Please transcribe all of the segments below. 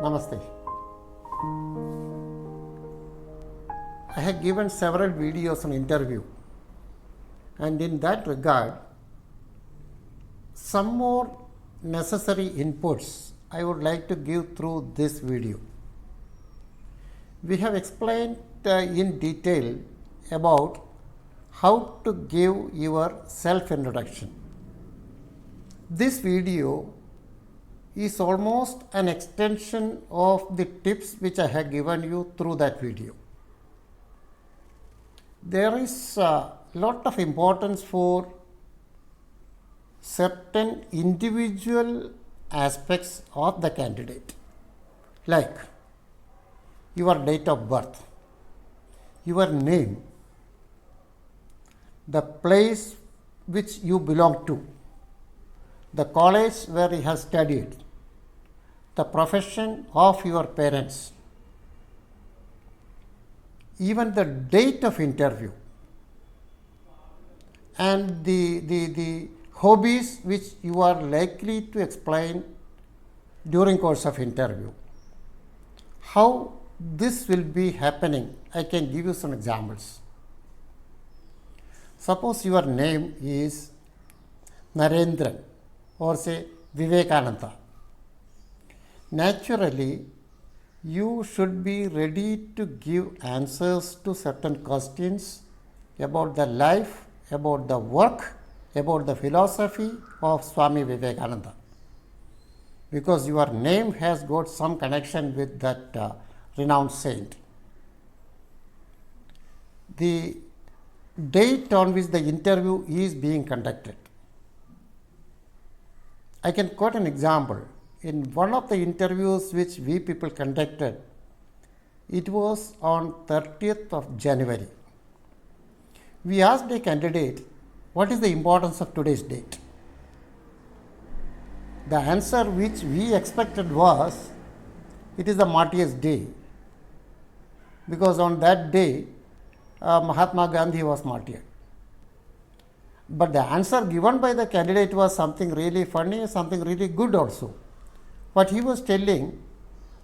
Namaste. I have given several videos on interview, and in that regard, some more necessary inputs I would like to give through this video. We have explained in detail about how to give your self-introduction. This video is almost an extension of the tips which I have given you through that video. There is a lot of importance for certain individual aspects of the candidate, like your date of birth, your name, the place which you belong to, the college where you have studied, the profession of your parents, even the date of interview, and the hobbies which you are likely to explain during course of interview. How this will be happening, I can give you some examples. Suppose your name is Narendran or say Vivekananda. Naturally, you should be ready to give answers to certain questions about the life, about the work, about the philosophy of Swami Vivekananda, because your name has got some connection with that renowned saint. The date on which the interview is being conducted. I can quote an example. In one of the interviews which we people conducted, it was on 30th of January. We asked a candidate, what is the importance of today's date? The answer which we expected was, it is the martyrs' day, because on that day Mahatma Gandhi was martyred. But the answer given by the candidate was something really funny, something really good also. What he was telling,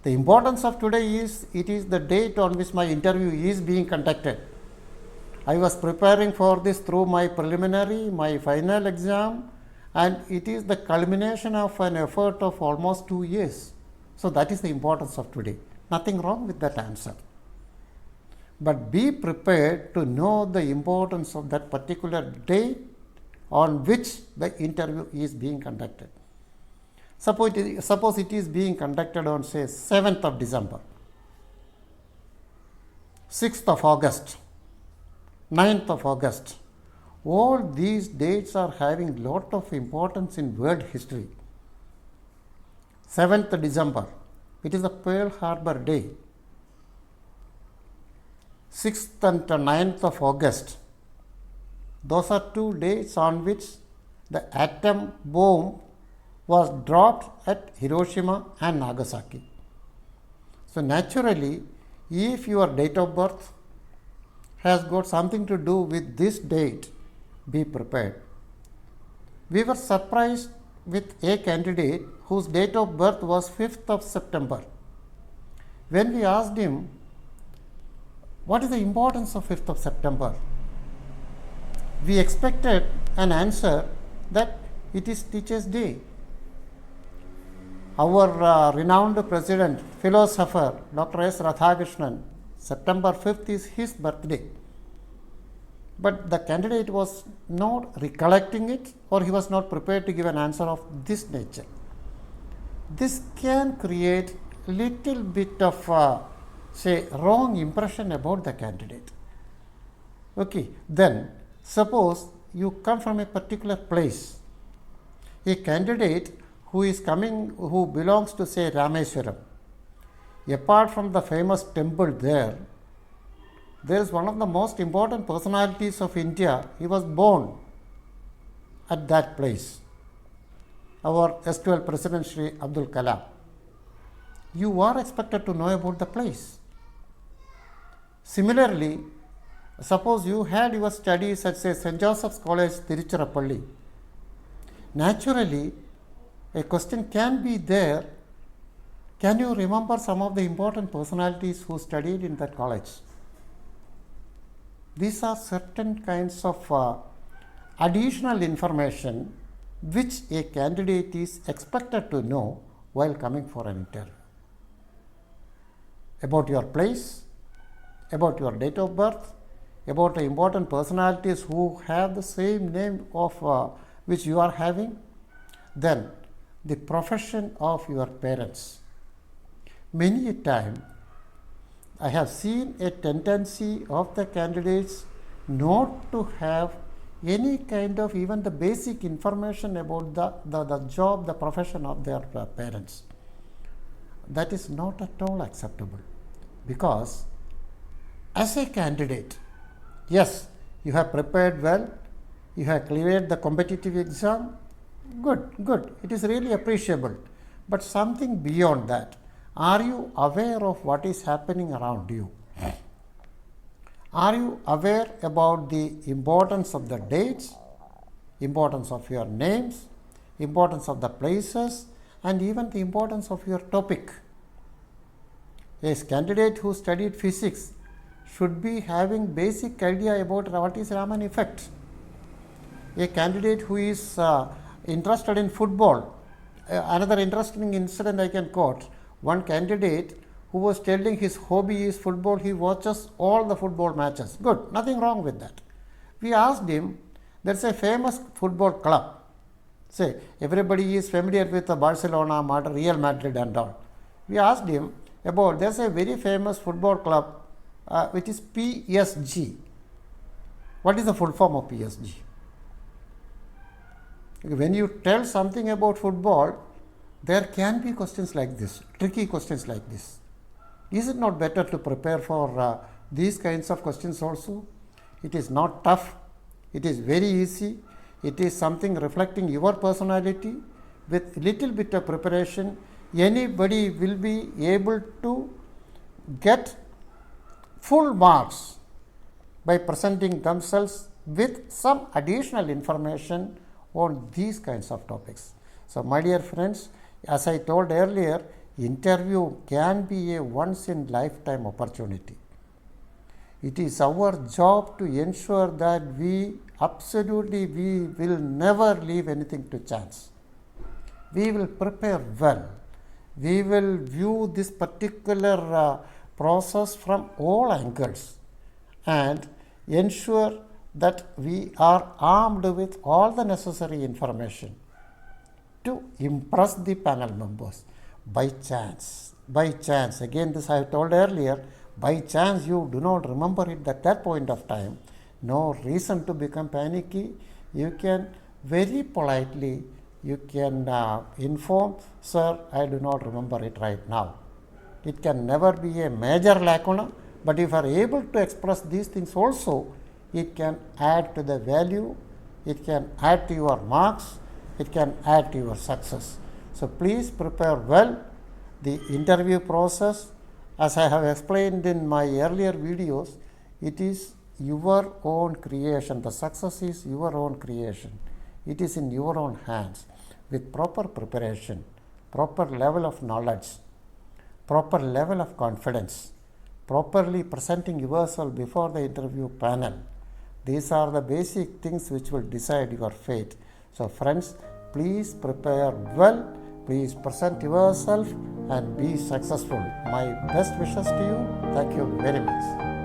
the importance of today is, it is the date on which my interview is being conducted. I was preparing for this through my preliminary, my final exam, and it is the culmination of an effort of almost 2 years. So that is the importance of today. Nothing wrong with that answer. But be prepared to know the importance of that particular date on which the interview is being conducted. Suppose it is being conducted on, say, 7th of December, 6th of August, 9th of August. All these dates are having lot of importance in world history. 7th December, it is a Pearl Harbor Day. 6th and 9th of August, those are 2 dates on which the atom bomb was dropped at Hiroshima and Nagasaki. So naturally, if your date of birth has got something to do with this date, be prepared. We were surprised with a candidate whose date of birth was 5th of September. When we asked him, what is the importance of 5th of September? We expected an answer that it is Teachers' Day. Our renowned president, philosopher, Dr. S. Radhakrishnan, September 5th is his birthday. But the candidate was not recollecting it, or he was not prepared to give an answer of this nature. This can create little bit of say wrong impression about the candidate. Okay, then suppose you come from a particular place. A candidate who is coming, who belongs to, say, Rameswaram, apart from the famous temple there is one of the most important personalities of India. He was born at that place, our S12 President Shri Abdul Kalam. You are expected to know about the place. Similarly, suppose you had your studies at, say, St. Joseph's College, Tiruchirappalli. Naturally, a question can be there Can you remember some of the important personalities who studied in that college? These are certain kinds of additional information which a candidate is expected to know while coming for an interview. About your place, about your date of birth, about the important personalities who have the same name of which you are having, then the profession of your parents. Many a time I have seen a tendency of the candidates not to have any kind of even the basic information about the job, the profession of their parents. That is not at all acceptable, because as a candidate, yes, you have prepared well, you have cleared the competitive exam, good, it is really appreciable. But something beyond that, are you aware of what is happening around you? Are you aware about the importance of the dates, importance of your names, importance of the places, and even the importance of your topic? A candidate who studied physics should be having basic idea about what is Raman effect. A candidate who is interested in football, another interesting incident I can quote. One candidate who was telling his hobby is football, he watches all the football matches. Good, nothing wrong with that. We asked him, there's a famous football club. Say, everybody is familiar with Barcelona, Real Madrid and all. We asked him about, there's a very famous football club which is PSG. What is the full form of PSG? When you tell something about football, there can be questions like this, tricky questions like this. Is it not better to prepare for these kinds of questions also? It is not tough, it is very easy, it is something reflecting your personality. With little bit of preparation, anybody will be able to get full marks by presenting themselves with some additional information on these kinds of topics. So, my dear friends, as I told earlier, interview can be a once in lifetime opportunity. It is our job to ensure that we will never leave anything to chance. We will prepare well. We will view this particular process from all angles and ensure that we are armed with all the necessary information to impress the panel members. By chance, again this I have told earlier, by chance you do not remember it at that point of time, no reason to become panicky. You can very politely, you can inform, sir, I do not remember it right now. It can never be a major lacuna, but if you are able to express these things also, it can add to the value, it can add to your marks, it can add to your success. So, please prepare well. The interview process, as I have explained in my earlier videos, it is your own creation. The success is your own creation. It is in your own hands. With proper preparation, proper level of knowledge, proper level of confidence, properly presenting yourself before the interview panel. These are the basic things which will decide your fate. So, friends, please prepare well. Please present yourself and be successful. My best wishes to you. Thank you very much.